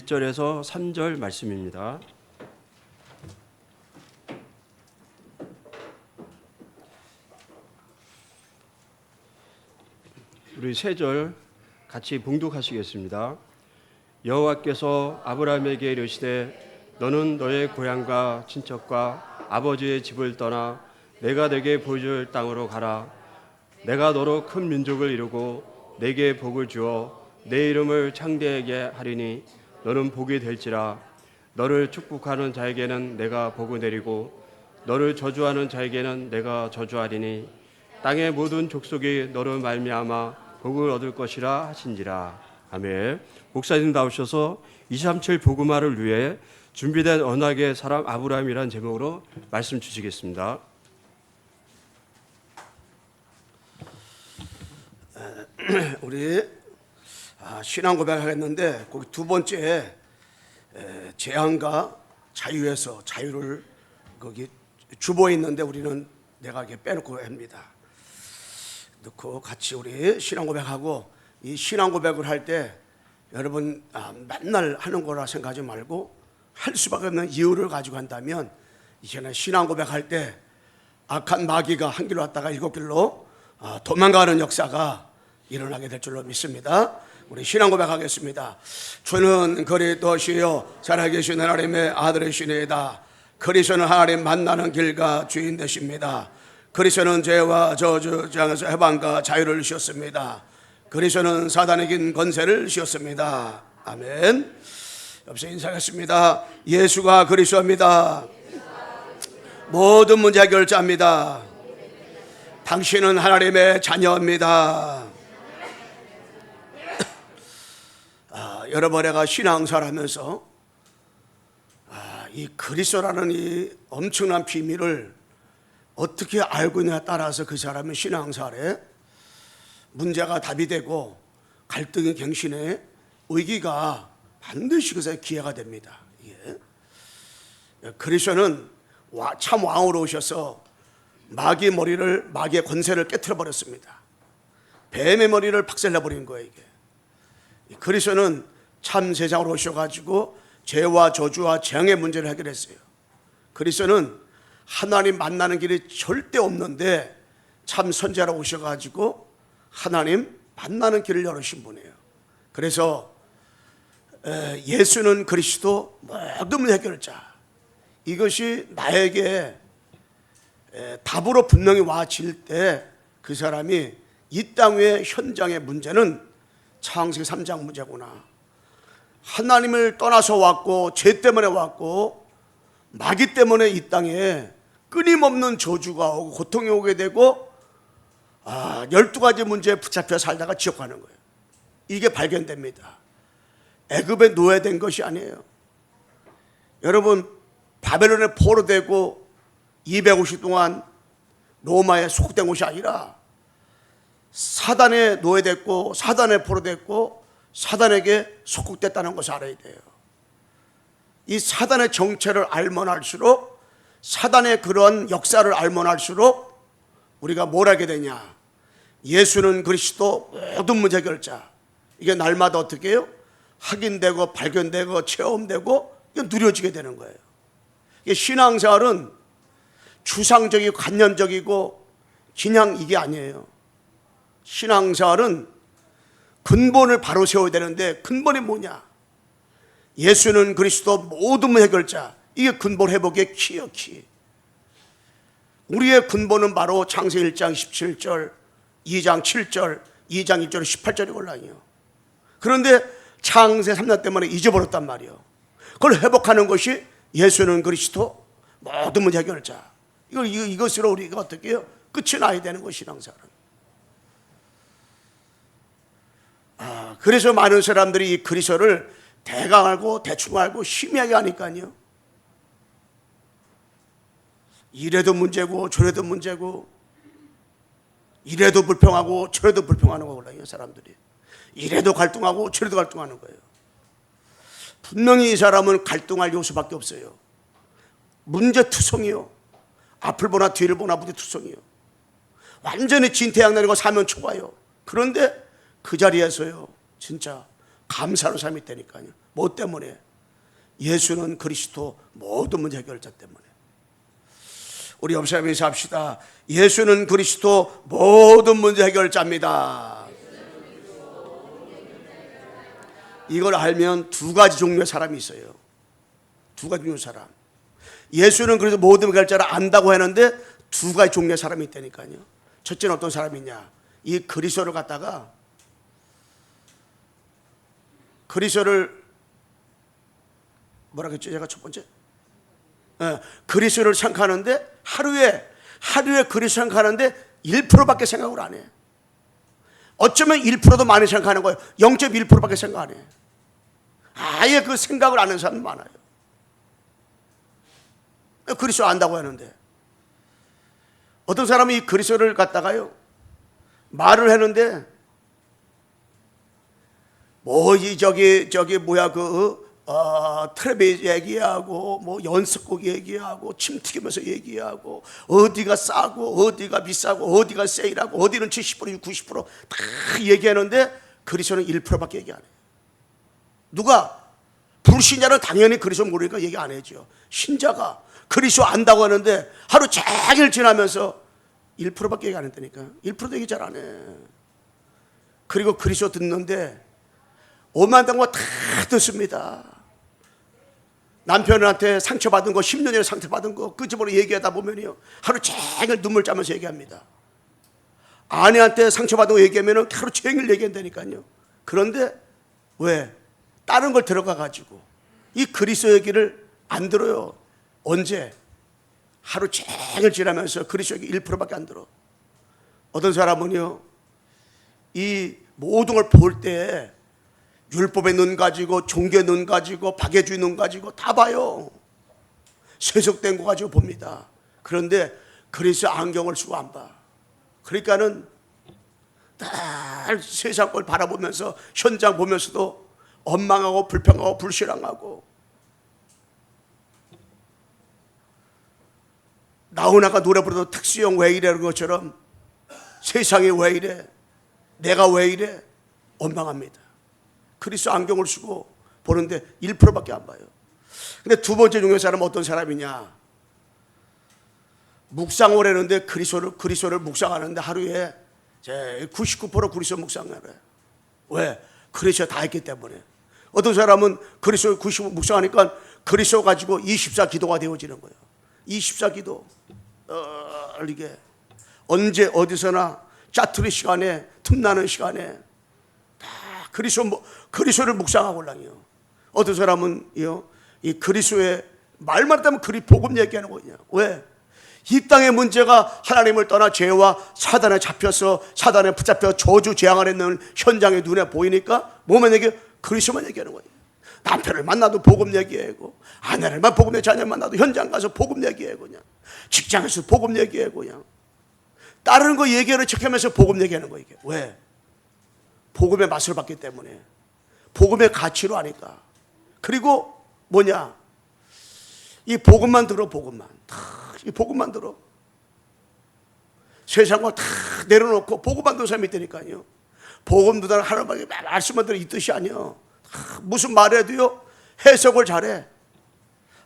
1절에서 3절 말씀입니다. 우리 3절 같이 봉독하시겠습니다. 여호와께서 아브라함에게 이르시되 너는 너의 고향과 친척과 아버지의 집을 떠나 내가 내게 보여줄 땅으로 가라. 내가 너로 큰 민족을 이루고 내게 복을 주어 내 이름을 창대하게 하리니 너는 복이 될지라. 너를 축복하는 자에게는 내가 복을 내리고 너를 저주하는 자에게는 내가 저주하리니 땅의 모든 족속이 너를 말미암아 복을 얻을 것이라 하신지라. 아멘. 목사님 나오셔서 237 복음화를 위해 준비된 언약의 사람 아브라함이라는 제목으로 말씀 주시겠습니다. 우리 신앙 고백하겠는데 거기 두 번째 재앙과 자유에서 자유를 거기 주보에 있는데 우리는 내가 이렇게 빼놓고 합니다. 넣고 같이 우리 신앙 고백하고, 이 신앙 고백을 할 때 여러분 맨날 하는 거라 생각하지 말고 할 수밖에 없는 이유를 가지고 한다면 이제는 신앙 고백할 때 악한 마귀가 한 길로 왔다가 7길로 도망가는 역사가 일어나게 될 줄로 믿습니다. 우리 신앙 고백하겠습니다. 주는 그리스도시요 살아계신 하나님의 아들이시니이다. 그리스도는 하나님 만나는 길과 주인 되십니다. 그리스도는 죄와 저주 장에서 해방과 자유를 주셨습니다. 그리스도는 사단의 긴 권세를 주셨습니다. 아멘. 옆서 인사하겠습니다. 예수가 그리스도입니다. 모든 문제 해결자입니다. 당신은 하나님의 자녀입니다. 여러분, 내가 신앙생활 하면서 이 그리스도라는 이 엄청난 비밀을 어떻게 알고 있느냐에 따라서 그 사람의 신앙생활에 문제가 답이 되고 갈등이 갱신해 의기가 반드시 그것에 기회가 됩니다. 그리스도는 참 왕으로 오셔서 마귀의 머리를, 마귀의 권세를 깨트려 버렸습니다. 뱀의 머리를 박살내버린 거예요. 이게 그리스도는 참 세상으로 오셔가지고 죄와 저주와 재앙의 문제를 해결했어요. 그리스도는 하나님 만나는 길이 절대 없는데 참 선지자로 오셔가지고 하나님 만나는 길을 열으신 분이에요. 그래서 예수는 그리스도 모든 문제 해결자, 이것이 나에게 답으로 분명히 와질 때 그 사람이 이 땅의 현장의 문제는 창세기 3장 문제구나. 하나님을 떠나서 왔고 죄 때문에 왔고 마귀 때문에 이 땅에 끊임없는 저주가 오고 고통이 오게 되고 12가지 문제에 붙잡혀 살다가 지옥 가는 거예요. 이게 발견됩니다. 애굽에 노예된 것이 아니에요. 여러분, 바벨론에 포로되고 250 동안 로마에 속된 것이 아니라 사단에 노예됐고 사단에 포로됐고 사단에게 속국됐다는 것을 알아야 돼요. 이 사단의 정체를 알면 알수록, 사단의 그런 역사를 알면 알수록 우리가 뭘 알게 되냐? 예수는 그리스도 모든 문제 해결자. 이게 날마다 어떻게 해요? 확인되고 발견되고 체험되고 이게 누려지게 되는 거예요. 이게 신앙생활은 추상적이고 관념적이고 그냥 이게 아니에요. 신앙생활은 근본을 바로 세워야 되는데 근본이 뭐냐? 예수는 그리스도 모든 문제 해결자. 이게 근본 회복의 키예요, 키. 우리의 근본은 바로 창세기 1장 17절, 2장 7절, 2장 1절, 18절이 올라요. 그런데 창세 3년 때문에 잊어버렸단 말이에요. 그걸 회복하는 것이 예수는 그리스도 모든 문제 해결자. 이것으로 우리가 어떻게 해요? 끝이 나야 되는 것이 신앙생활은. 그래서 많은 사람들이 이 그리스도를 대강 알고 대충 알고 희미하게 하니까요. 이래도 문제고 저래도 문제고, 이래도 불평하고 저래도 불평하는 거거든요. 사람들이 이래도 갈등하고 저래도 갈등하는 거예요. 분명히 이 사람은 갈등할 요소밖에 없어요. 문제투성이요. 앞을 보나 뒤를 보나 문제투성이요. 완전히 진태양나는 거 사면 초과요. 그런데 그 자리에서요, 진짜 감사하는 사람이 있다니까요. 뭐 때문에? 예수는 그리스도 모든 문제 해결자 때문에. 우리 옆사람에서 합시다. 예수는 그리스도 모든 문제 해결자입니다. 이걸 알면 두 가지 종류의 사람이 있어요. 두 가지 종류의 사람. 예수는 그래서 모든 해결자를 안다고 하는데 두 가지 종류의 사람이 있다니까요. 첫째는 어떤 사람이냐? 이 그리스도를 갖다가 그리스도를 뭐라 그랬죠? 제가 첫 번째 그리스도를 생각하는데 하루에 그리스도 생각하는데 1%밖에 생각을 안 해. 어쩌면 1%도 많이 생각하는 거예요. 0.1%밖에 생각 안 해. 아예 그 생각을 안 하는 사람 많아요. 그리스도 안다고 하는데 어떤 사람이 이 그리스도를 갖다가요 말을 하는데 저기 뭐야 텔레비 얘기하고 뭐 연습곡 얘기하고 침 튀기면서 얘기하고 어디가 싸고 어디가 비싸고 어디가 세일하고 어디는 70% 90%다 얘기하는데 그리스도는 1%밖에 얘기 안 해요. 누가? 불신자는 당연히 그리스도 모르니까 얘기 안 해죠. 신자가 그리스도 안다고 하는데 하루 종일 지나면서 1%밖에 얘기 안 했다니까. 1%도 얘기 잘 안 해. 그리고 그리스도 듣는데 오만한 거 다 듣습니다. 남편한테 상처받은 거 10년 전에 상처받은 거 끄집어내 얘기하다 보면요 하루 종일 눈물 짜면서 얘기합니다. 아내한테 상처받은 거 얘기하면 하루 종일 얘기한다니까요. 그런데 왜? 다른 걸 들어가 가지고 이 그리스도 얘기를 안 들어요. 언제? 하루 종일 지나면서 그리스도 얘기 1%밖에 안 들어. 어떤 사람은요 이 모든 걸 볼 때 율법의 눈 가지고 종교의 눈 가지고 박해주의 눈 가지고 다 봐요. 세속된 거 가지고 봅니다. 그런데 그리스도 안경을 쓰고 안 봐. 그러니까는 늘 세상 걸 바라보면서 현장 보면서도 원망하고 불평하고 불신앙하고. 나훈아가 노래 부르던 특수형 왜 이래 그런 것처럼 세상이 왜 이래 내가 왜 이래 원망합니다. 그리스도 안경을 쓰고 보는데 1%밖에 안 봐요. 근데 두 번째 종류의 사람은 어떤 사람이냐? 묵상을 하는데 그리스도를 묵상하는데 하루에 99% 그리스도 묵상을 해요. 왜? 그리스도 다 했기 때문에. 어떤 사람은 그리스도 90% 묵상하니까 그리스도 가지고 24 기도가 되어지는 거예요. 24 기도. 이게 언제 어디서나 짜투리 시간에 틈나는 시간에 그리스도를 묵상하고 올라요. 어떤 사람은 이 그리스도의 말만 하면 복음 얘기하는 거냐. 왜? 이 땅의 문제가 하나님을 떠나 죄와 사단에 잡혀서 사단에 붙잡혀 저주 재앙을 했는 현장에 눈에 보이니까 뭐만 얘기해? 그리스도만 얘기하는 거예요. 남편을 만나도 복음 얘기하고 아내를 복음 얘기, 자녀 만나도 현장 가서 복음 얘기하고 그냥 직장에서 복음 얘기하고 그냥 다른 거 얘기하는 척하면서 복음 얘기하는 거예요. 이게 왜? 복음의 맛을 봤기 때문에. 복음의 가치로 아니까. 그리고 뭐냐? 이 복음만 들어. 이 복음만 들어. 세상과 다 내려놓고 복음만 듣는 사람이 있다니까요. 복음 듣는 하나님의 말씀만 들어 이 뜻이 아니야. 무슨 말해도요 해석을 잘해.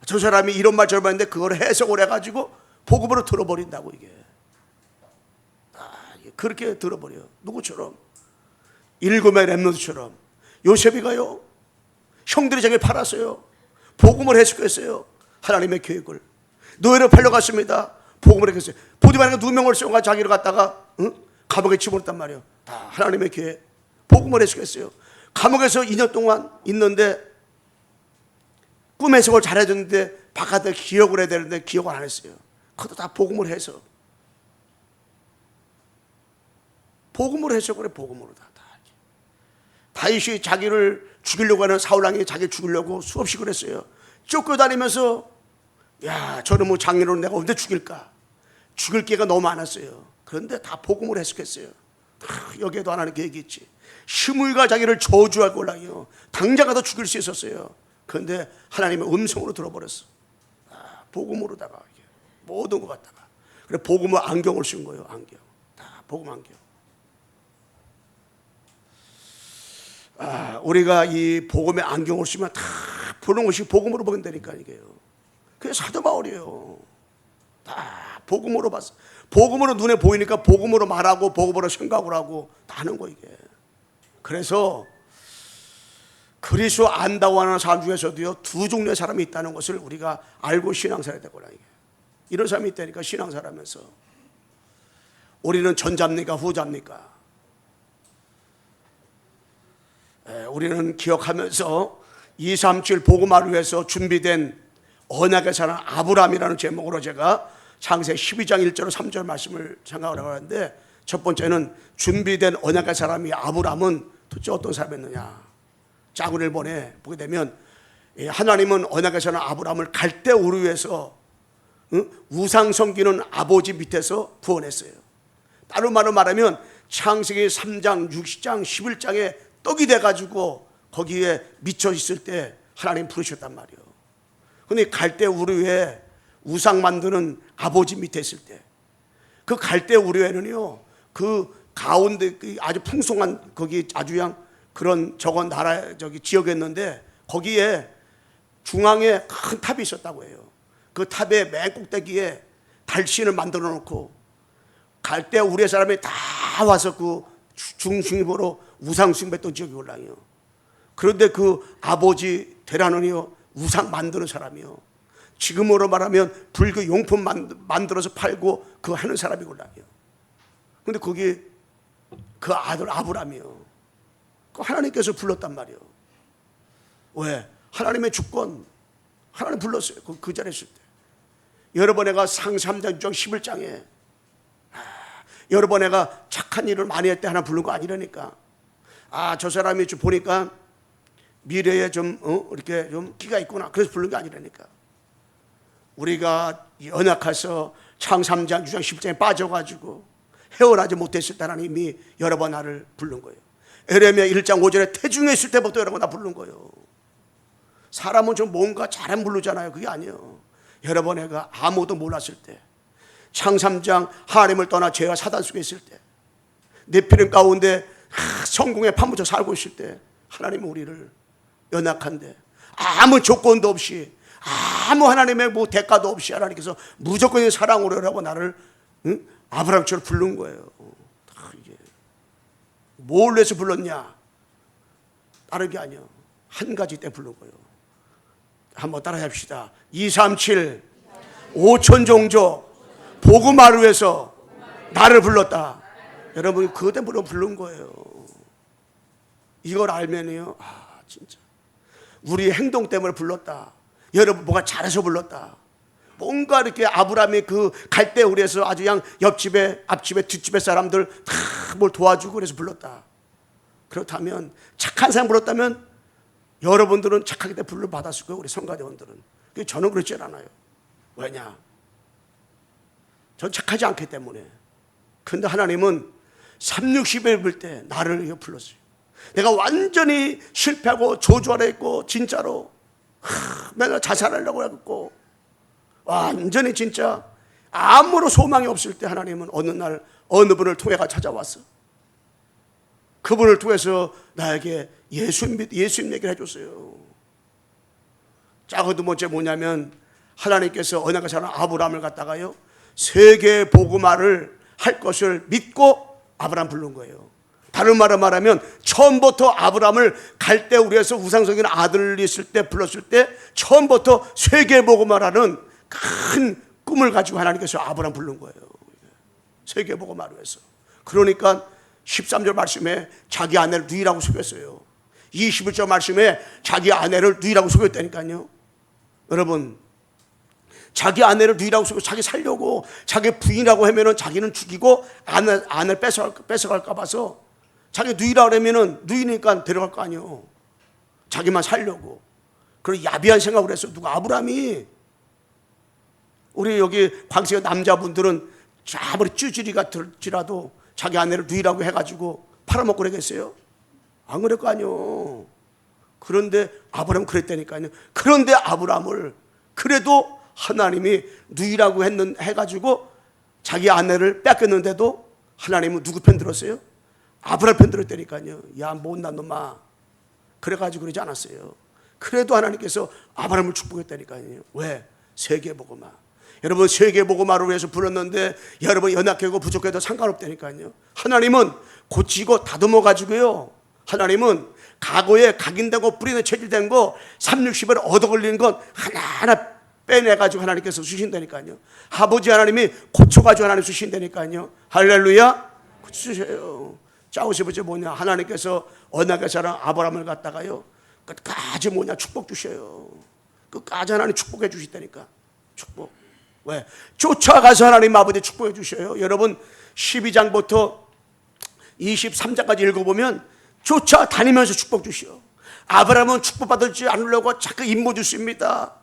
저 사람이 이런 말 저런 말 했는데 그걸 해석을 해가지고 복음으로 들어버린다고 이게. 그렇게 들어버려. 누구처럼? 일곱의 렘넌트처럼. 요셉이가요 형들이 자기를 팔았어요. 복음을 해석했어요. 하나님의 계획을. 노예로 팔려갔습니다. 복음을 했어요. 보디바라가 누명을 씌워가 자기를 갖다가 감옥에 집어넣었단 말이에요. 다 하나님의 계획. 복음을 해석했어요. 감옥에서 2년 동안 있는데 꿈 해석을 잘해줬는데 바깥에 기억을 해야 되는데 기억을 안 했어요. 그것도 다 복음을 해서. 복음으로 해석을 해. 복음으로 다. 다윗이 자기를 죽이려고 하는 사울왕이 자기를 죽이려고 수없이 그랬어요. 쫓겨다니면서 야 저놈의 장인으로 내가 언제 죽일까? 죽일 기회가 너무 많았어요. 그런데 다 복음으로 해석했어요. 여기에도 하나님 계획이 있지. 시므이가 자기를 저주하고 올라요. 당장 가서 죽일 수 있었어요. 그런데 하나님의 음성으로 들어버렸어. 복음으로다가 모든 것 갖다가. 그래 복음을 안경을 쓴 거예요. 안경. 다 복음 안경. 우리가 이 복음의 안경을 쓰면 다 보는 것이 복음으로 보인다니까 이게요. 그게 사도 바울이에요. 다 복음으로 봤어. 복음으로 눈에 보이니까 복음으로 말하고 복음으로 생각을 하고 다 하는 거 이게. 그래서 그리스도 안다고 하는 사람 중에서도요, 두 종류의 사람이 있다는 것을 우리가 알고 신앙생활해야 되거나 이게. 이런 사람이 있다니까 신앙생활하면서. 우리는 전자입니까 후자입니까? 우리는 기억하면서 237 복음화를 위해서 준비된 언약의 사람 아브라함이라는 제목으로 제가 창세기 12장 1절 3절 말씀을 생각을 하는데, 첫 번째는 준비된 언약의 사람이 아브라함은 도대체 어떤 사람이었느냐. 짜구리를 보게 되면 하나님은 언약의 사람 아브라함을 갈대 우르에서 우상 섬기는 아버지 밑에서 구원했어요. 다른 말로 말하면 창세기 3장 60장 11장에 떡이 돼가지고 거기에 미쳐 있을 때 하나님 부르셨단 말이에요. 근데 갈대 우르에 우상 만드는 아버지 밑에 있을 때, 그 갈대 우르에는요, 그 가운데 아주 풍성한 거기 아주 그냥 그런 저건 나라 저기 지역이었는데, 거기에 중앙에 큰 탑이 있었다고 해요. 그 탑의 맨 꼭대기에 달신을 만들어 놓고 갈대 우르의 사람이 다 와서 그 중심으로 우상 숭배했던 지역이 올라요. 그런데 그 아버지 대라는요, 우상 만드는 사람이요. 지금으로 말하면 불교 용품 만들어서 팔고 그거 하는 사람이 올라요. 근데 거기 그 아들 아브라함이요. 그 하나님께서 불렀단 말이에요. 왜? 하나님의 주권. 하나님 불렀어요. 그 자리에 있을 때. 여러 번 내가 상시 3장 6장 11장에 여러 번 내가 착한 일을 많이 했대 하나 부른 거 아니라니까. 저 사람이 좀 보니까 미래에 좀 이렇게 좀 끼가 있구나. 그래서 부른 게 아니라니까. 우리가 연약해서 창 3장 6장 10장에 빠져가지고 헤어나지 못했을 때 하나님이 여러 번 나를 부른 거예요. 에레미야 1장 5절에 태중에 있을 때부터 여러 번 나 부른 거예요. 사람은 좀 뭔가 잘안 부르잖아요. 그게 아니에요. 여러 번 내가 아무도 몰랐을 때, 창 3장 하나님을 떠나 죄와 사단 속에 있을 때, 네피림 가운데 성공에 파묻혀 살고 있을 때, 하나님은 우리를 연약한데 아무 조건도 없이 아무 하나님의 뭐 대가도 없이 하나님께서 무조건의 사랑으로 하고 나를 아브라함처럼 부른 거예요. 이게 뭘 위해서 불렀냐? 다른 게 아니에요. 한 가지 때문에 부른 거예요. 한번 따라 합시다. 237 5천 종족 복음화를 위해서 나를 불렀다. 여러분 그것 때문에 부른 거예요. 이걸 알면요, 진짜 우리 행동 때문에 불렀다. 여러분 뭐가 잘해서 불렀다. 뭔가 이렇게 아브라함이 그 갈대 우리에서 아주 그냥 옆집에 앞집에 뒷집에 사람들 다 뭘 도와주고 그래서 불렀다. 그렇다면 착한 사람 불렀다면 여러분들은 착하게 때 불러 받았을 거예요. 우리 성가대원들은. 저는 그렇지 않아요. 왜냐? 전 착하지 않기 때문에. 그런데 하나님은 360에 입을 때 나를 불렀어요. 내가 완전히 실패하고 저주하랬고 진짜로 맨날 자살하려고 했고 완전히 진짜 아무런 소망이 없을 때 하나님은 어느 날 어느 분을 통해가 찾아왔어. 그분을 통해서 나에게 예수님 얘기를 해줬어요. 작은 두 번째 뭐냐면 하나님께서 언약의 사람 아브라함을 갖다가요 세계 복음화를 할 것을 믿고 아브라함 부른 거예요. 다른 말로 말하면 처음부터 아브라함을 갈대 우리에서 우상성인 아들이 있을 때 불렀을 때 처음부터 세계 복음화라는 큰 꿈을 가지고 하나님께서 아브라함 부른 거예요. 세계 복음화를 위해서. 그러니까 13절 말씀에 자기 아내를 누이라고 속였어요. 21절 말씀에 자기 아내를 누이라고 속였다니까요. 여러분 자기 아내를 누이라고 속여 자기 살려고 자기 부인이라고 하면은 자기는 죽이고 아내를 뺏어갈까 봐서 자기 누이라고 하면은 누이니까 데려갈 거 아니에요. 자기만 살려고. 그런 야비한 생각을 했어. 누가 아브라함이. 우리 여기 광세 남자분들은 아무리 쭈지리 같을지라도 자기 아내를 누이라고 해가지고 팔아먹고 그러겠어요? 안 그럴 거 아니에요. 그런데 아브라함은 그랬다니까요. 그런데 아브라함을 그래도 하나님이 누이라고 해가지고 자기 아내를 뺏겼는데도 하나님은 누구 편 들었어요? 아브라함 편 들었다니까요. 야 못난 놈아, 그래가지고 그러지 않았어요. 그래도 하나님께서 아브라함을 축복했다니까요. 왜? 세계복음화. 여러분, 세계복음화를 위해서 불렀는데 여러분 연약하고 부족해도 상관없다니까요. 하나님은 고치고 다듬어 가지고요, 하나님은 과거에 각인되고 뿌리는 체질된 거 360을 얻어 걸리는 건 하나하나 빼내가지고 하나님께서 주신다니까요. 아버지 하나님이 고쳐가지고 하나님 주신다니까요. 할렐루야. 고쳐주셔요. 짜오시 번째 뭐냐, 하나님께서 언약의 사람 아브라함을 갖다가요 끝까지 뭐냐 축복 주셔요. 끝까지 하나님 축복해 주시다니까. 축복. 왜? 쫓아가서 하나님 아버지 축복해 주셔요. 여러분 12장부터 23장까지 읽어보면 쫓아다니면서 축복 주시오. 아브라함은 축복받을지 않으려고 자꾸 임무 주십니다.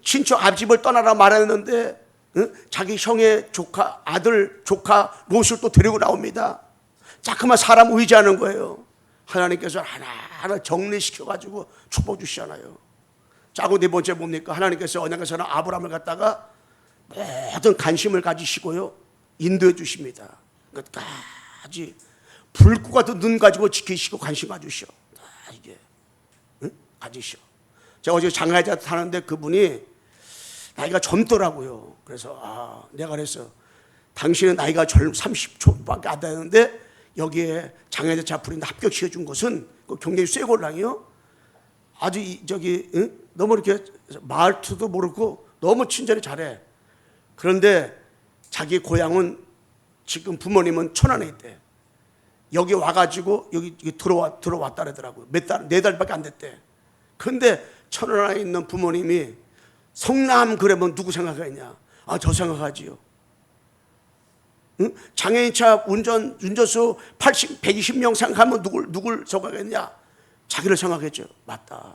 친척 앞집을 떠나라 말했는데 자기 형의 조카, 아들 조카 롯을 또 데리고 나옵니다. 자꾸만 사람 의지하는 거예요. 하나님께서 하나하나 정리시켜가지고 축복 주시잖아요. 짜고 네 번째 뭡니까? 하나님께서 언약의 사람 아브라함을 갖다가 모든 관심을 가지시고요 인도해 주십니다. 끝까지 불꽃 같은 눈 가지고 지키시고 관심 가지시오. 이게 가지시오. 제가 어제 장가자 타는데 그분이 나이가 젊더라고요. 그래서 내가 그랬어. 당신은 나이가 30초밖에 안 되는데 여기에 장애자 부린데 합격시켜 준 것은 굉장히 쇠골랑이요. 아주 너무 이렇게 말투도 모르고 너무 친절히 잘해. 그런데 자기 고향은 지금 부모님은 천안에 있대. 여기 와가지고 여기 들어왔다 그러더라고요. 네 달밖에 안 됐대. 근데 천안에 있는 부모님이 성남 그러면 누구 생각하겠냐? 저 생각하지요. 장애인차 운전수 120명 생각하면 누굴 생각하겠냐? 자기를 생각했죠. 맞다.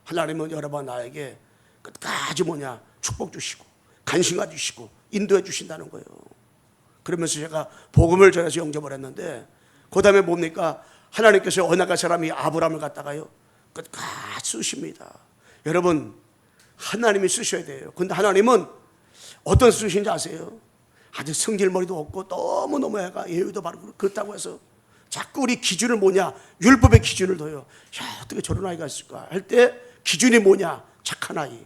하나님은 여러분 나에게 끝까지 뭐냐 축복 주시고 관심 가주시고 인도해 주신다는 거예요. 그러면서 제가 복음을 전해서 영접을 했는데 그 다음에 뭡니까? 하나님께서 언약의 사람이 아브라함을 갖다가요 끝까지 쓰십니다. 여러분 하나님이 쓰셔야 돼요. 근데 하나님은 어떤 쓰신지 아세요? 아주 성질머리도 없고 너무너무 애가 예의도 바르고 그렇다고 해서 자꾸 우리 기준을 뭐냐 율법의 기준을 둬요. 야 어떻게 저런 아이가 있을까 할 때 기준이 뭐냐 착한 아이,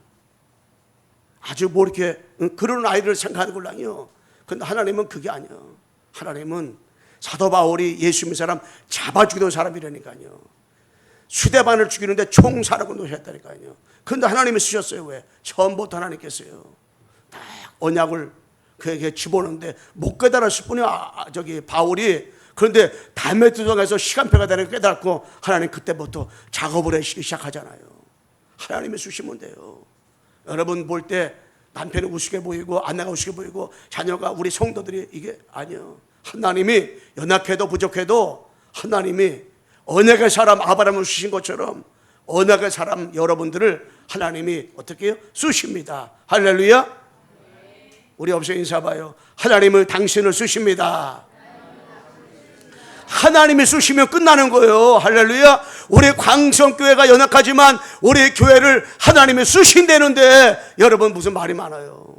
아주 뭐 이렇게 그런 아이를 생각하는 걸랑요. 근데 하나님은 그게 아니에요. 하나님은 사도 바울이 예수 믿는 사람 잡아 죽이던 사람이라니까요. 수대반을 죽이는데 총사라고 놓으셨다니까요. 근데 하나님이 쓰셨어요. 왜? 처음부터 하나님께서요 딱 언약을 그에게 집어넣는데 못 깨달았을 뿐이야 바울이. 그런데 담의 투성에서 시간표가 되는 걸 깨닫고 하나님 그때부터 작업을 하시기 시작하잖아요. 하나님이 쓰시면 돼요. 여러분 볼 때 남편이 우습게 보이고 아내가 우습게 보이고 자녀가 우리 성도들이 이게 아니요. 하나님이 연약해도 부족해도 하나님이 언약의 사람 아브라함을 쓰신 것처럼 언약의 사람 여러분들을 하나님이 어떻게 해요? 쓰십니다. 할렐루야. 우리 옆에 인사봐요. 하나님을 당신을 쓰십니다. 하나님이 쓰시면 끝나는 거예요. 할렐루야. 우리 광성교회가 연약하지만 우리 교회를 하나님이 쓰신다는데 여러분 무슨 말이 많아요.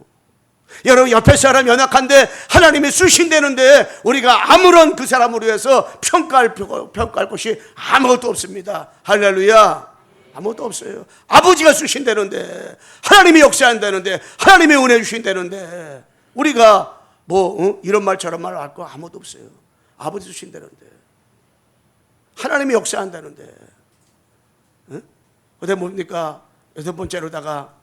여러분 옆에 사람 연약한데 하나님이 쓰신다는데 우리가 아무런 그 사람을 위해서 평가할 것이 아무것도 없습니다. 할렐루야. 아무것도 없어요. 아버지가 쓰신다는데 하나님이 역사한다는데 하나님이 은혜 주신다는데 우리가 이런 말 저런 말 할 거 아무것도 없어요. 아버지 주신다는데 하나님이 역사한다는데 그때 뭡니까? 여섯 번째로다가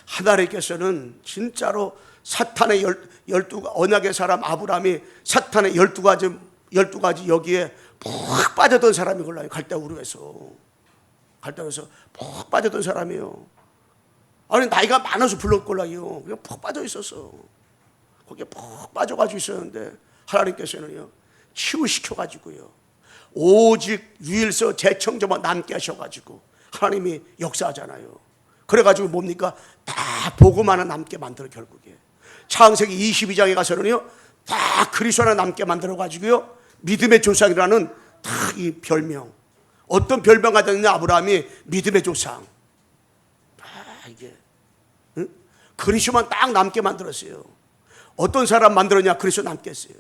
하나님께서는 진짜로 사탄의 12 언약의 사람 아브라함이 사탄의 12가지 여기에 푹 빠졌던 사람이 걸라요. 갈대우르에서 푹 빠졌던 사람이에요. 아니 나이가 많아서 불렀걸라요. 그냥 푹 빠져 있었어. 거기에 푹 빠져가지고 있었는데 하나님께서는요 치유시켜가지고요 오직 유일서 재청자만 남게 하셔가지고 하나님이 역사하잖아요. 그래가지고 뭡니까? 다 복음 하나 남게 만들어 결국에 창세기 22장에 가서는요 다 그리스도 하나 남게 만들어가지고요 믿음의 조상이라는 다 이 별명, 어떤 별명 가졌느냐? 아브라함이 믿음의 조상. 이게 그리스도만 딱 남게 만들었어요. 어떤 사람 만들었냐? 그리스도 남게 했어요.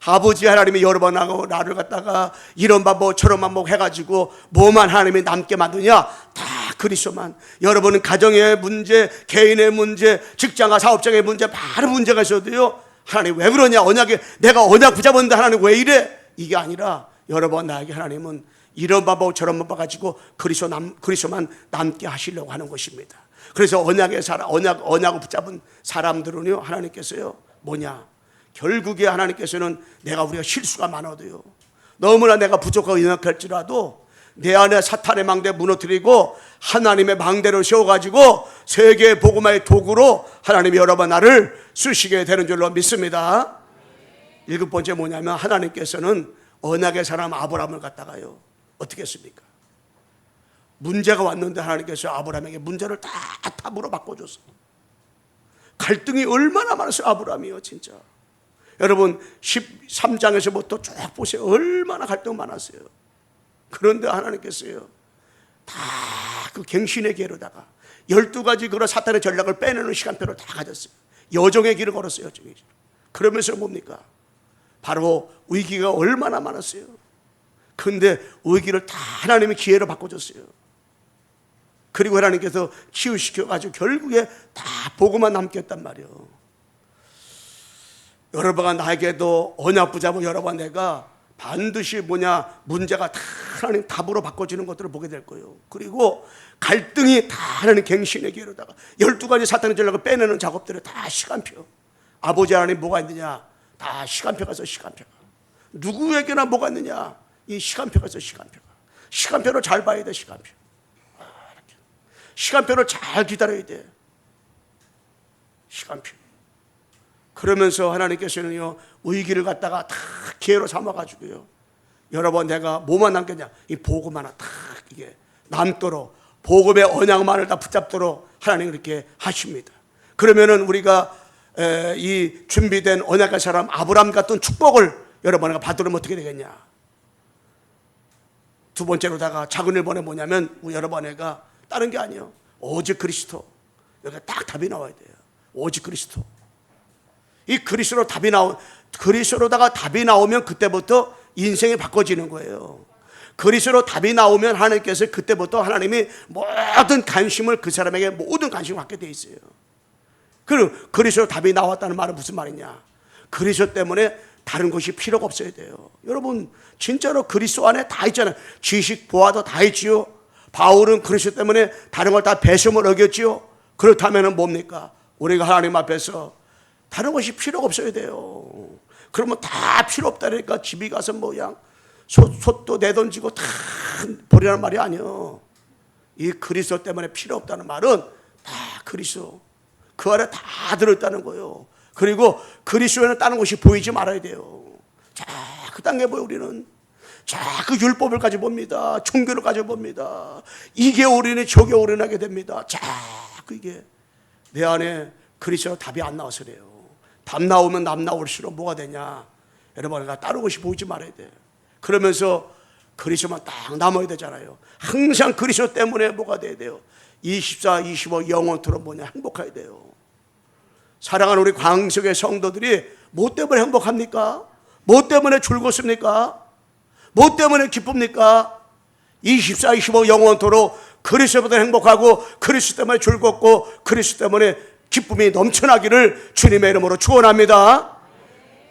아버지 하나님이 여러 번 하고 나를 갖다가 이런 방법 저런 방법 해가지고 뭐만 하나님이 남게 만드냐? 다 그리스도만. 여러분은 가정의 문제, 개인의 문제, 직장과 사업장의 문제, 많은 문제가 있어도요, 하나님 왜 그러냐? 언약에 내가 언약 붙잡았는데 하나님 왜 이래? 이게 아니라 여러분 나에게 하나님은 이런 방법 저런 방법 가지고 그리스도만 남게 하시려고 하는 것입니다. 그래서 언약을 붙잡은 사람들은요, 하나님께서요 뭐냐? 결국에 하나님께서는 우리가 실수가 많아도요, 너무나 내가 부족하고 연약할지라도 내 안에 사탄의 망대 무너뜨리고 하나님의 망대를 세워가지고 세계의 복음화의 도구로 하나님이 여러 번 나를 쓰시게 되는 줄로 믿습니다. 7번째 뭐냐면, 하나님께서는 언약의 사람 아브라함을 갖다가요 어떻게 했습니까? 문제가 왔는데 하나님께서 아브라함에게 문제를 다 답으로 바꿔줬어. 갈등이 얼마나 많았어요, 아브라함이요 진짜. 여러분 13장에서부터 쭉 보세요. 얼마나 갈등 많았어요. 그런데 하나님께서요 다 그 갱신의 기회로다가 12가지 그런 사탄의 전략을 빼내는 시간표를 다 가졌어요. 여정의 길을 걸었어요. 그러면서 뭡니까? 바로 위기가 얼마나 많았어요. 그런데 위기를 다 하나님의 기회로 바꿔줬어요. 그리고 하나님께서 치유시켜가지고 결국에 다 복음만 남겼단 말이에요. 여러분과 나에게도 언약 붙잡고 여러분 내가 반드시 문제가 다 하나님 답으로 바꿔지는 것들을 보게 될 거예요. 그리고 갈등이 다 하나님 갱신의 기회로다가 12가지 사탄의 전략을 빼내는 작업들을 다 시간표. 아버지 하나님 뭐가 있느냐? 다 시간표가 있어. 시간표가. 누구에게나 뭐가 있느냐? 이 시간표가 있어. 시간표를 잘 봐야 돼. 시간표를 잘 기다려야 돼. 시간표. 그러면서 하나님께서는요 위기를 갖다가 다 기회로 삼아가지고요, 여러분 내가 뭐만 남겠냐? 이 복음 하나 딱 이게 남도록, 복음의 언약만을 다 붙잡도록 하나님 그렇게 하십니다. 그러면은 우리가 이 준비된 언약의 사람 아브라함 같은 축복을 여러분과 받으려면 어떻게 되겠냐? 두 번째로다가 작은 일본에 뭐냐면 여러분과 다른 게 아니에요. 오직 그리스도. 여기가 딱 답이 나와야 돼요. 오직 그리스도. 이 그리스도로다가 답이 나오면 그때부터 인생이 바꿔지는 거예요. 그리스도로 답이 나오면 하나님께서 그때부터 하나님이 모든 관심을 그 사람에게 모든 관심을 갖게 돼 있어요. 그리고 그리스도로 답이 나왔다는 말은 무슨 말이냐? 그리스도 때문에 다른 것이 필요가 없어야 돼요. 여러분 진짜로 그리스도 안에 다 있잖아요. 지식 보아도 다 있지요. 바울은 그리스도 때문에 다른 걸 다 배심을 어겼지요. 그렇다면 뭡니까? 우리가 하나님 앞에서 다른 것이 필요가 없어야 돼요. 그러면 다 필요 없다니까 집에 가서 솥도 내던지고 다 버리라는 말이 아니에요. 이 그리스도 때문에 필요 없다는 말은 다 그리스도 그 안에 다 들어있다는 거예요. 그리고 그리스도에는 다른 것이 보이지 말아야 돼요. 자, 그 단계 보여 우리는. 자, 그 율법을 가지고 봅니다. 종교를 가지고 봅니다. 이게 올인이 저게 올인하게 됩니다. 자, 그게 내 안에 그리스도 답이 안 나와서 그래요. 답 나오면 남 나올수록 뭐가 되냐? 여러분, 다른 것이 보이지 말아야 돼. 그러면서 그리스도만 딱 남아야 되잖아요. 항상 그리스도 때문에 뭐가 돼야 돼요? 24, 25 영원토록 행복해야 돼요. 사랑하는 우리 광석의 성도들이 뭐 때문에 행복합니까? 뭐 때문에 즐겁습니까? 뭐 때문에 기쁩니까? 24, 25 영원토록 그리스도보다 행복하고 그리스도 때문에 즐겁고 그리스도 때문에 기쁨이 넘쳐나기를 주님의 이름으로 축원합니다.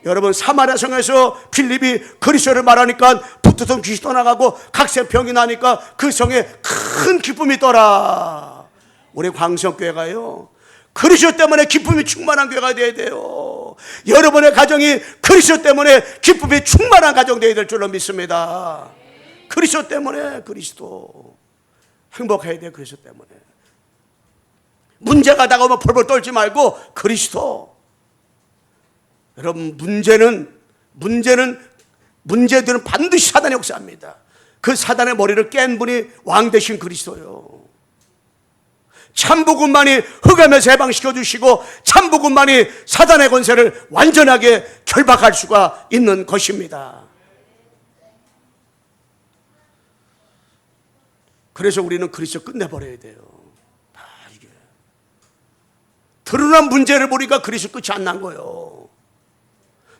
여러분 사마리아 성에서 필립이 그리스도를 말하니까 붙었던 귀신이 떠나가고 각세병이 나니까 그 성에 큰 기쁨이 있더라. 우리 광성교회가요 그리스도 때문에 기쁨이 충만한 교회가 되어야 돼요. 여러분의 가정이 그리스도 때문에 기쁨이 충만한 가정 되어야 될 줄로 믿습니다. 그리스도 때문에 그리스도 행복해야 돼요. 그리스도 때문에 문제가 다가오면 벌벌 떨지 말고 그리스도. 여러분 문제들은 반드시 사단의 역사입니다. 그 사단의 머리를 깬 분이 왕 되신 그리스도요. 참복음만이 흑암에서 해방시켜 주시고 참복음만이 사단의 권세를 완전하게 결박할 수가 있는 것입니다. 그래서 우리는 그리스도 끝내버려야 돼요. 이게 드러난 문제를 보니까 그리스도 끝이 안 난 거예요.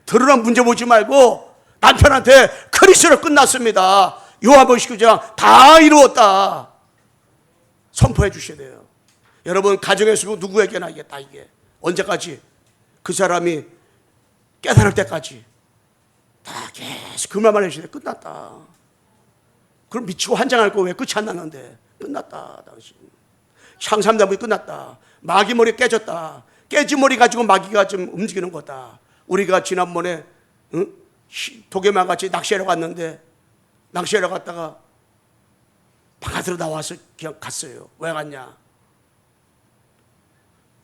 드러난 문제 보지 말고 남편한테 그리스도로 끝났습니다. 요한복음 19장 다 이루었다. 선포해 주셔야 돼요. 여러분 가정에서 누구에게나 이게 다 이게 언제까지 그 사람이 깨달을 때까지 다 계속 그 말만 해주셔야 돼. 끝났다. 그럼 미치고 환장할 거 왜 끝이 안 났는데 끝났다. 당신 상삼단부이 끝났다. 마귀 머리 깨졌다. 깨진 머리 가지고 마귀가 좀 움직이는 거다. 우리가 지난번에 도계만 같이 낚시하러 갔는데 낚시하러 갔다가 바깥으로 나와서 그냥 갔어요. 왜 갔냐?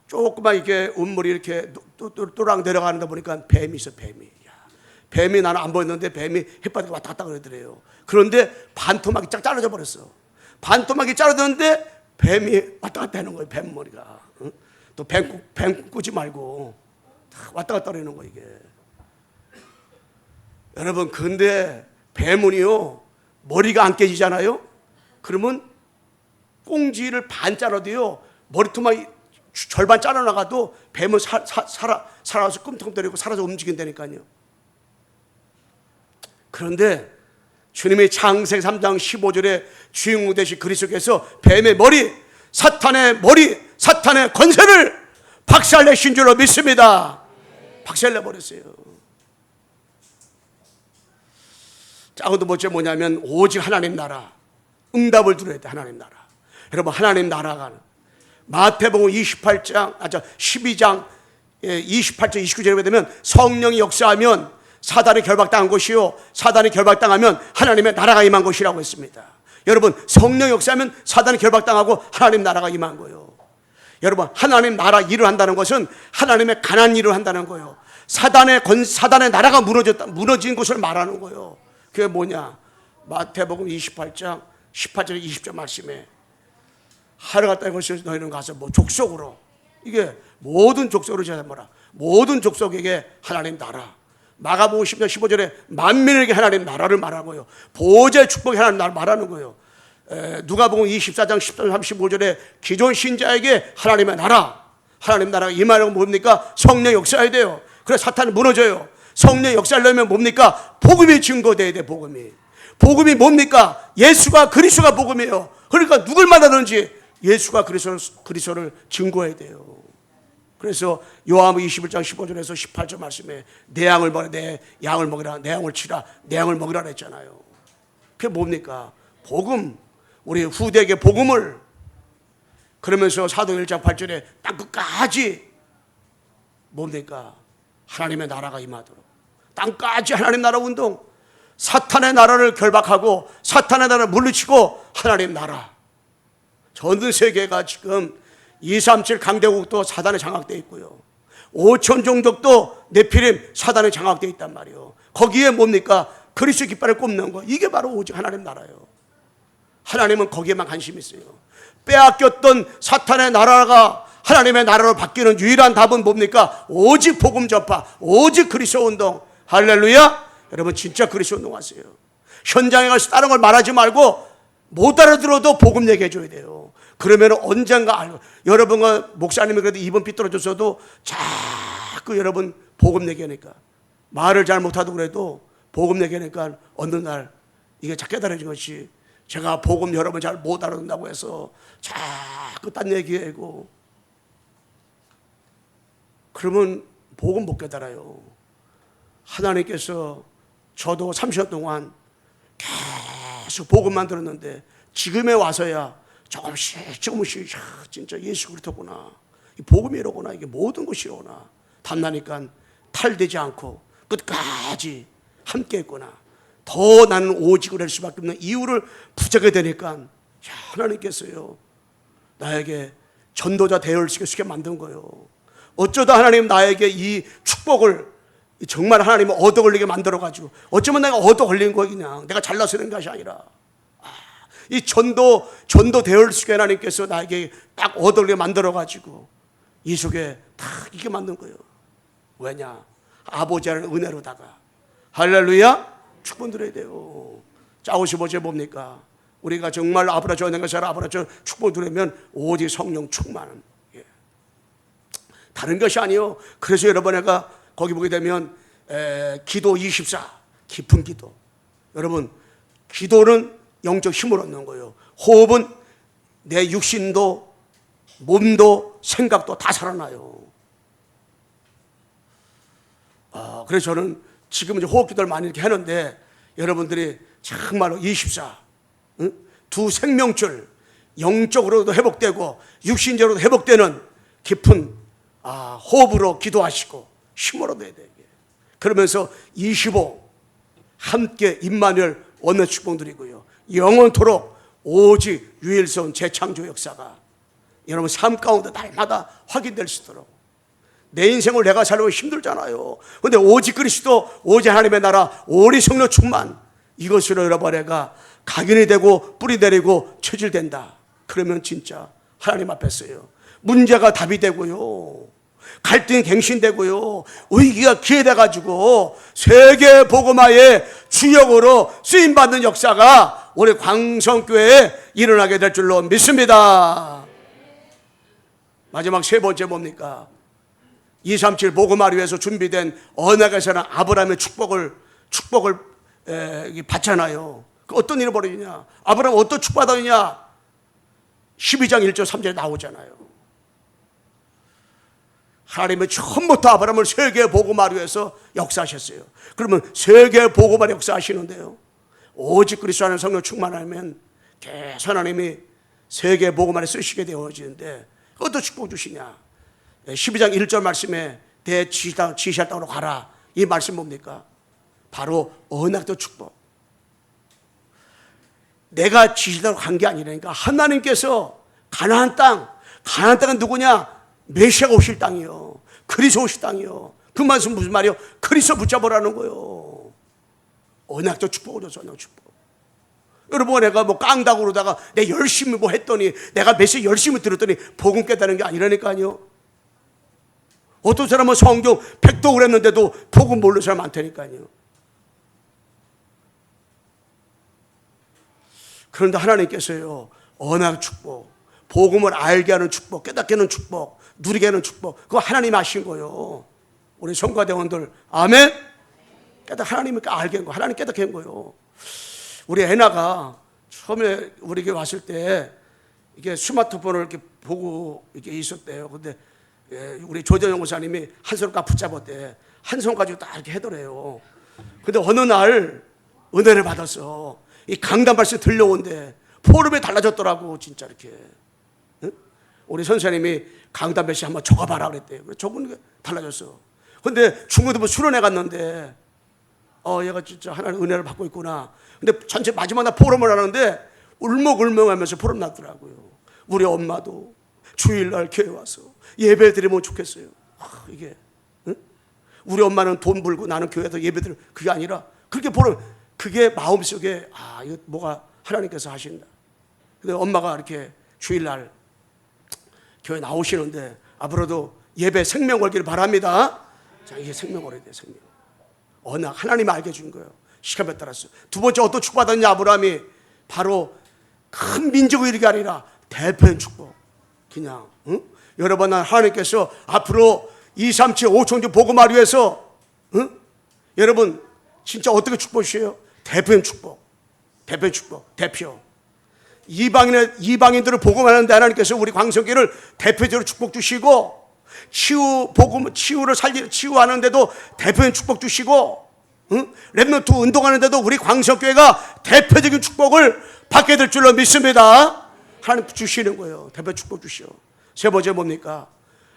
조금만 이렇게 운물이 이렇게 또랑 내려가는데 보니까 뱀이 있어. 뱀이 나는 안 보였는데 뱀이 햇바닥에 왔다 갔다 그러더래요. 그런데 반토막이 쫙 자르져 버렸어. 반토막이 자르졌는데 뱀이 왔다 갔다 하는 거예요. 뱀 머리가. 또 뱀 꾸지 말고 왔다 갔다 하는 거 이게. 여러분 근데 뱀은요 머리가 안 깨지잖아요. 그러면 꽁지를 반 자라도요 머리통만 절반 잘라나가도 뱀은 살아서 꿈틀꿈틀거리고 살아서 움직인다니까요. 그런데 주님의 창세기 3장 15절에 주인공 되신 그리스도께서 뱀의 머리, 사탄의 권세를 박살내신 줄로 믿습니다. 박살내버렸어요. 작은 두 번째 뭐냐면 오직 하나님 나라. 응답을 들어야 돼. 하나님 나라. 여러분 하나님 나라가 마태복음 12장 28절 29절에 되면 성령이 역사하면 사단이 결박당한 것이요 사단이 결박당하면 하나님의 나라가 임한 것이라고 했습니다. 여러분 성령이 역사하면 사단이 결박당하고 하나님 나라가 임한 거예요. 여러분 하나님 나라 일을 한다는 것은 하나님의 가난 일을 한다는 거예요. 사단의 나라가 무너진 것을 말하는 거예요. 그게 뭐냐? 마태복음 28장 18절 20절 말씀에 하루 갔다 이것이 너희는 가서 뭐 족속으로 이게 모든 족속으로 제가 뭐라 모든 족속에게 하나님 나라. 마가복음 10장 15절에 만민에게 하나님 나라를 말하고요. 보호자의 축복이 하나님 나라를 말하는 거예요. 누가복음 24장 10절 35절에 기존 신자에게 하나님의 나라, 하나님 나라가 임하려면 뭡니까? 성령 역사해야 돼요. 그래서 사탄이 무너져요. 성령 역사하려면 뭡니까? 복음이 증거돼야 돼. 복음이 뭡니까? 예수가 그리스도가 복음이에요. 그러니까 누굴 만나든지 예수가 그리스도를 증거해야 돼요. 그래서 요한복음 21장 15절에서 18절 말씀에 내 양을 먹으라, 내 양을 먹이라, 내 양을 치라, 내 양을 먹이라 했잖아요. 그게 뭡니까? 복음. 우리 후대에게 복음을. 그러면서 사도 1장 8절에 땅 끝까지 뭡니까? 하나님의 나라가 임하도록. 땅까지 하나님 나라 운동. 사탄의 나라를 결박하고 사탄의 나라를 물리치고 하나님 나라. 전 세계가 지금 237 강대국도 사단에 장악되어 있고요. 5천 종족도 네피림 사단에 장악되어 있단 말이에요. 거기에 뭡니까? 그리스도 깃발을 꼽는 거. 이게 바로 오직 하나님 나라예요. 하나님은 거기에만 관심이 있어요. 빼앗겼던 사탄의 나라가 하나님의 나라로 바뀌는 유일한 답은 뭡니까? 오직 복음 전파, 오직 그리스도 운동. 할렐루야. 여러분 진짜 그리스도 운동 하세요. 현장에 가서 다른 걸 말하지 말고 못 알아들어도 복음 얘기해 줘야 돼요. 그러면 언젠가 알고. 여러분과 목사님이 그래도 입은 삐뚤어졌어도 자꾸 여러분 복음 얘기하니까 말을 잘 못하도 그래도 복음 얘기하니까 어느 날 이게 자꾸 깨달아진 것이 제가 복음 여러분 잘 못 알아듣는다고 해서 자꾸 딴 얘기하고 그러면 복음 못 깨달아요. 하나님께서 저도 30년 동안 계속 복음만 들었는데 지금에 와서야 조금씩 진짜 예수 그리스도구나. 이 복음이 이러구나. 이게 모든 것이 이러구나. 탐나니까 탈되지 않고 끝까지 함께 했구나. 더 나는 오직을 할 수밖에 없는 이유를 붙잡게 되니까 하나님께서요 나에게 전도자 대열을 시켜 만든 거예요. 어쩌다 하나님 나에게 이 축복을 정말 하나님이 얻어 걸리게 만들어가지고 어쩌면 내가 얻어 걸린 거야. 그냥 내가 잘나서 된 것이 아니라 이 전도 대열을 시켜 하나님께서 나에게 딱 얻어 걸리게 만들어가지고 이 속에 딱 이게 만든 거예요. 왜냐? 아버지의 은혜로다가. 할렐루야. 축복 드려야 돼요. 자 55절 뭡니까? 우리가 정말 아브라함 내가 잘 아브라함 축복 드리면 오직 성령 충만. 예. 다른 것이 아니요. 그래서 여러분 내가 거기 보게 되면 기도 24, 깊은 기도. 여러분, 기도는 영적 힘을 얻는 거예요. 호흡은 내 육신도 몸도 생각도 다 살아나요. 그래서 저는 지금 이제 호흡 기도를 많이 이렇게 하는데, 여러분들이 정말로 24, 두 생명줄, 영적으로도 회복되고 육신적으로도 회복되는 깊은 호흡으로 기도하시고 힘을 얻어야 돼요. 그러면서 25, 함께 임마누엘 원내 축복 드리고요. 영원토록 오직 유일성 재창조 역사가 여러분 삶 가운데 날마다 확인될 수 있도록. 내 인생을 내가 살려고 힘들잖아요. 그런데 오직 그리스도, 오직 하나님의 나라, 오직 성령 충만, 이것으로 여러분 내가 각인이 되고 뿌리 내리고 체질된다. 그러면 진짜 하나님 앞에 서요, 문제가 답이 되고요, 갈등이 갱신되고요, 위기가 기회돼가지고 세계 복음화의 주역으로 쓰임받는 역사가 우리 광성교회에 일어나게 될 줄로 믿습니다. 마지막 세 번째 뭡니까? 237 복음화를 위해서 준비된 언약에서는 아브라함의 축복을 받잖아요. 어떤 일이 벌어지냐? 아브라함 어떤 축복받았느냐? 12장 1절 3절에 나오잖아요. 하나님은 처음부터 아브라함을 세계 복음화를 위해서 역사하셨어요. 그러면 세계 복음화를 역사하시는데요, 오직 그리스도 안에 성령 충만하면 계속 하나님이 세계 복음화를 쓰시게 되어지는데, 어떤 축복 주시냐? 12장 1절 말씀에 지시할 땅으로 가라, 이 말씀 뭡니까? 바로 언약도 축복. 내가 지시대로 간 게 아니라니까. 하나님께서 가나안 땅은 누구냐? 메시아가 오실 땅이요, 그리스도 오실 땅이요. 그 말씀 무슨 말이요? 그리스도 붙잡으라는 거요. 언약도 축복을 줘서 언약 축복. 여러분, 내가 뭐 깡다고 그러다가 내 열심히 뭐 했더니, 내가 메시아 열심히 들었더니 복음 깨닫는 게 아니라니까요. 어떤 사람은 성경 100독을 했는데도 복음 모르는 사람 많다니까요. 그런데 하나님께서요, 언약 축복, 복음을 알게 하는 축복, 깨닫게 하는 축복, 누리게 하는 축복, 그거 하나님이 하신 거예요. 우리 성가대원들 아멘. 하나님이 알게 한 거, 하나님 깨닫게 한 거예요. 우리 애나가 처음에 우리 교회 왔을 때 이게 스마트폰을 이렇게 보고 이렇게 있었대요. 근데 우리 조재영 목사님이 한 손 딱 붙잡았대. 한 손 가지고 딱 이렇게 해더래요. 근데 어느 날 은혜를 받았어. 이 강단 말씀 들려온대. 포럼에 달라졌더라고, 진짜 이렇게. 응? 우리 선생님이 강단 말씀 한번 적어봐라 그랬대요. 그래서 적은 게 달라졌어. 근데 중고등부 수련회 갔는데, 얘가 진짜 하나님 은혜를 받고 있구나. 근데 전체 마지막 날 포럼을 하는데 울먹울먹하면서 포럼 났더라고요. 우리 엄마도 주일날 교회 와서 예배 드리면 좋겠어요. 이게 응? 우리 엄마는 돈 벌고 나는 교회에서 예배 드리면, 그게 아니라 그렇게 포럼, 그게 마음속에 이거 뭐가 하나님께서 하신다. 근데 엄마가 이렇게 주일날 교회 나오시는데 앞으로도 예배 생명 걸기를 바랍니다. 자, 이게 생명 걸어야 돼, 생명. 언약 하나님이 알게 준 거예요. 시간에 따라서. 두 번째 어떤 축복받았냐? 아브라함이 바로 큰 민족을 이루게 아니라 대표인 축복. 그냥 여러분, 하나님께서 앞으로 237 5천주 복음화를 위해서 여러분 진짜 어떻게 축복 주세요? 대표인 축복. 대표인 축복. 대표. 이방인들을 복음하는데 하나님께서 우리 광성교회를 대표적으로 축복 주시고, 치유를 치유하는데도 대표적인 축복 주시고, 렘넌트 운동하는데도 우리 광성교회가 대표적인 축복을 받게 될 줄로 믿습니다. 하나님 주시는 거예요. 대표 축복 주시오. 세 번째 뭡니까?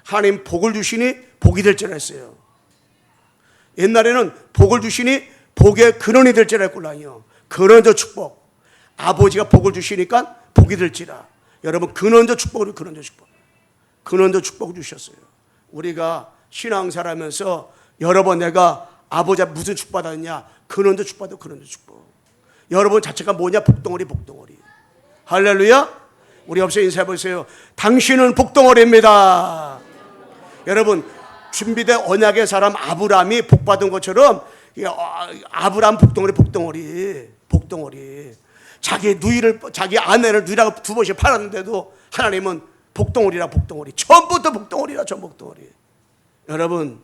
하나님 복을 주시니 복이 될 줄 알았어요. 옛날에는 복을 주시니 복의 근원이 될 줄 알았구나요. 근원적 축복. 아버지가 복을 주시니까 복이 될지라. 여러분, 근원적 축복을, 근원적 축복. 근원적 축복을 주셨어요. 우리가 신앙생활하면서 여러 번 내가 아버지가 무슨 축복 받았냐? 근원적 축복 받아, 근원적 축복. 여러분 자체가 뭐냐? 복덩어리, 복덩어리. 할렐루야. 우리 옆에 인사해 보세요. 당신은 복덩어리입니다. 여러분, 준비된 언약의 사람 아브라함이 복 받은 것처럼 아브라함 복덩어리. 자기 아내를 누이라고 두 번씩 팔았는데도 하나님은 복덩어리라. 처음부터 복덩어리라. 여러분,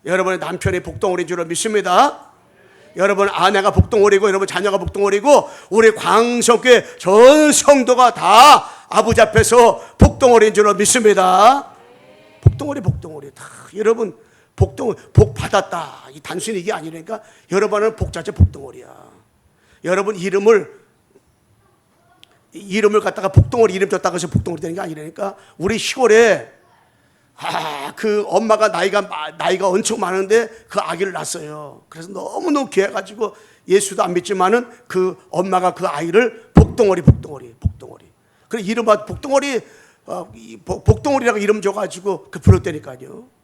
여러분의 남편이 복덩어리인 줄로 믿습니다. 여러분 아내가 복덩어리고 여러분 자녀가 복덩어리고 우리 광성교회 전 성도가 다 아버지 앞에서 복덩어리인 줄로 믿습니다. 복덩어리 다 여러분 복덩어리 복 받았다. 이 단순히 이게 아니라니까 여러분은 복 자체 복덩어리야. 여러분 이름을 갖다가 복덩어리 이름 줬다고 해서 복덩어리 되는 게 아니라니까. 우리 시골에 그 엄마가 나이가 엄청 많은데 그 아기를 낳았어요. 그래서 너무너무 귀해가지고 예수도 안 믿지만은 그 엄마가 그 아이를 복덩어리. 그래 이름만 복덩어리라고 이름 줘가지고 그 불렀다니까요.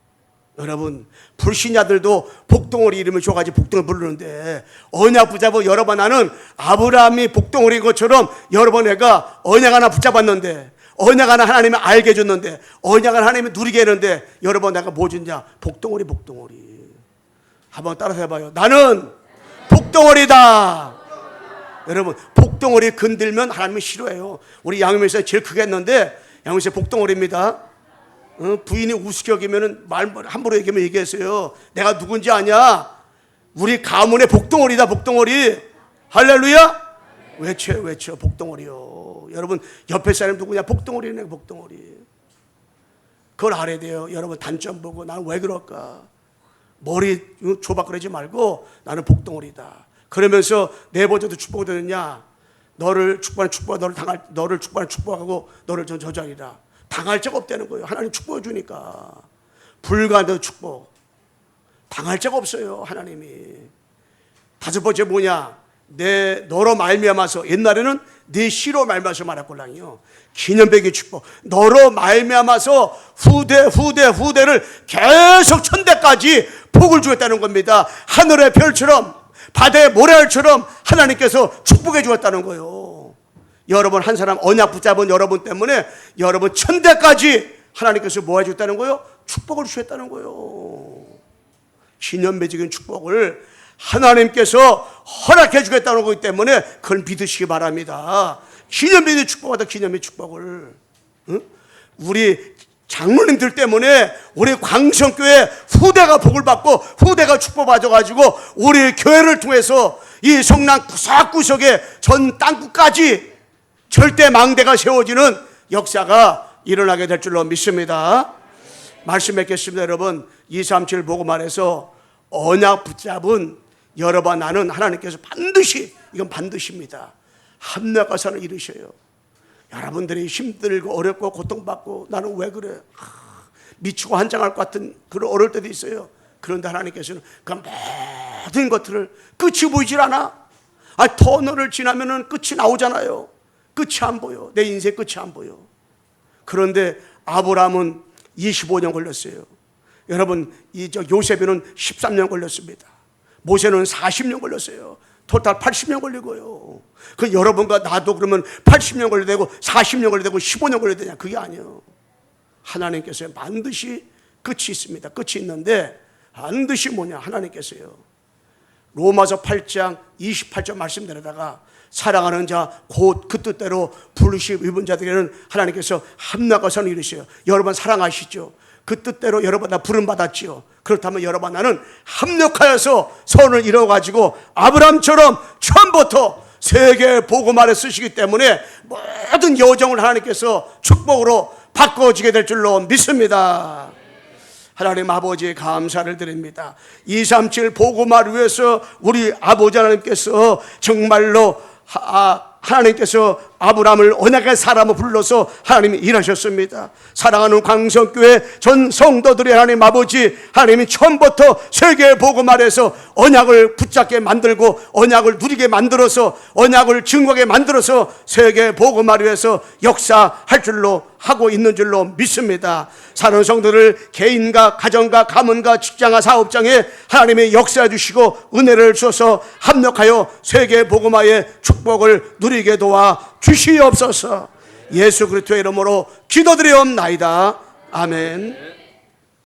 여러분 불신자들도 복덩어리 이름을 줘가지고 복덩어리 부르는데 언약 붙잡고 여러 번 나는 아브라함이 복덩어리인 것처럼 여러 번 내가 언약 하나 붙잡았는데 언약 하나 하나님이 알게 해줬는데 언약 하나 하나님이 누리게 했는데 여러 번 내가 뭐 줬냐? 복덩어리. 한번 따라서 해봐요. 나는 복덩어리다. 여러분 복덩어리 건들면 하나님이 싫어해요. 우리 양육에서 제일 크게 했는데 양육에서 복덩어리입니다. 부인이 우습게 여기면은 말 함부로 얘기하면 얘기했어요. 내가 누군지 아냐? 우리 가문의 복덩어리다. 할렐루야. 외쳐 복덩어리요. 여러분 옆에 사람 누구냐? 복덩어리네. 그걸 알아야 돼요. 여러분 단점 보고 나는 왜 그럴까? 머리 조박거리지 말고 나는 복덩어리다. 그러면서 네 번째도 축복을 드느냐? 너를 축복하고 너를 저주하리라. 당할 자가 없다는 거예요. 하나님 축복해 주니까. 불가능한 축복. 당할 자가 없어요. 하나님이. 다섯 번째 뭐냐? 너로 말미암아서 옛날에는 네 씨로 말미암아서 말할걸랑이요. 기념백의 축복. 너로 말미암아서 후대를 계속 천대까지 복을 주겠다는 겁니다. 하늘의 별처럼 바다의 모래알처럼 하나님께서 축복해 주었다는 거예요. 여러분 한 사람 언약 붙잡은 여러분 때문에 여러분 천대까지 하나님께서 뭐 해줬다는 거예요? 축복을 주셨다는 거예요. 기념배적인 축복을 하나님께서 허락해 주겠다는 거기 때문에 그걸 믿으시기 바랍니다. 기념배적인 축복하다 기념의 축복을. 우리 장로님들 때문에 우리 광성교회 후대가 복을 받고 후대가 축복받아가지고 우리 교회를 통해서 이 성남 구석구석의 전 땅끝까지 절대 망대가 세워지는 역사가 일어나게 될 줄로 믿습니다. 말씀 맺겠습니다. 여러분 237 보고 말해서 언약 붙잡은 여러분 나는 하나님께서 이건 반드시입니다. 합력과 선을 이루셔요. 여러분들이 힘들고 어렵고 고통받고 나는 왜 그래? 미치고 한장할 것 같은 그런 어려울 때도 있어요. 그런데 하나님께서는 그 모든 것들을 끝이 보이질 않아. 터널을 지나면은 끝이 나오잖아요. 끝이 안 보여. 내 인생 끝이 안 보여. 그런데 아브라함은 25년 걸렸어요. 여러분 요셉에는 13년 걸렸습니다. 모세는 40년 걸렸어요. 토탈 80년 걸리고요. 그 여러분과 나도 그러면 80년 걸려야 되고 40년 걸려야 되고 15년 걸려야 되냐? 그게 아니에요. 하나님께서 반드시 끝이 있습니다. 끝이 있는데 반드시 뭐냐? 하나님께서요. 로마서 8장 28절 말씀대로다가 사랑하는 자 곧 그 뜻대로 부르심 입은 자들에게는 하나님께서 합력과 선을 이루셔요. 여러분 사랑하시죠? 그 뜻대로 여러분 나 부름 받았지요. 그렇다면 여러분 나는 합력하여서 선을 이루어가지고 아브라함처럼 처음부터 세계 복음화를 쓰시기 때문에 모든 여정을 하나님께서 축복으로 바꿔지게 될 줄로 믿습니다. 하나님 아버지 감사를 드립니다. 237 복음화를 위해서 우리 아버지 하나님께서 정말로 하나님께서 아브라함을 언약의 사람으로 불러서 하나님이 일하셨습니다. 사랑하는 광성교회 전 성도들의 하나님 아버지, 하나님이 처음부터 세계 복음화에서 언약을 붙잡게 만들고 언약을 누리게 만들어서 언약을 증거하게 만들어서 세계 복음화를 위해서 역사할 줄로 하고 있는 줄로 믿습니다. 사는 성도들 개인과 가정과 가문과 직장과 사업장에 하나님의 역사해 주시고 은혜를 주셔서 합력하여 세계 복음화의 축복을 누리게 도와 주시옵소서. 예수 그리스도의 이름으로 기도드리옵나이다. 아멘.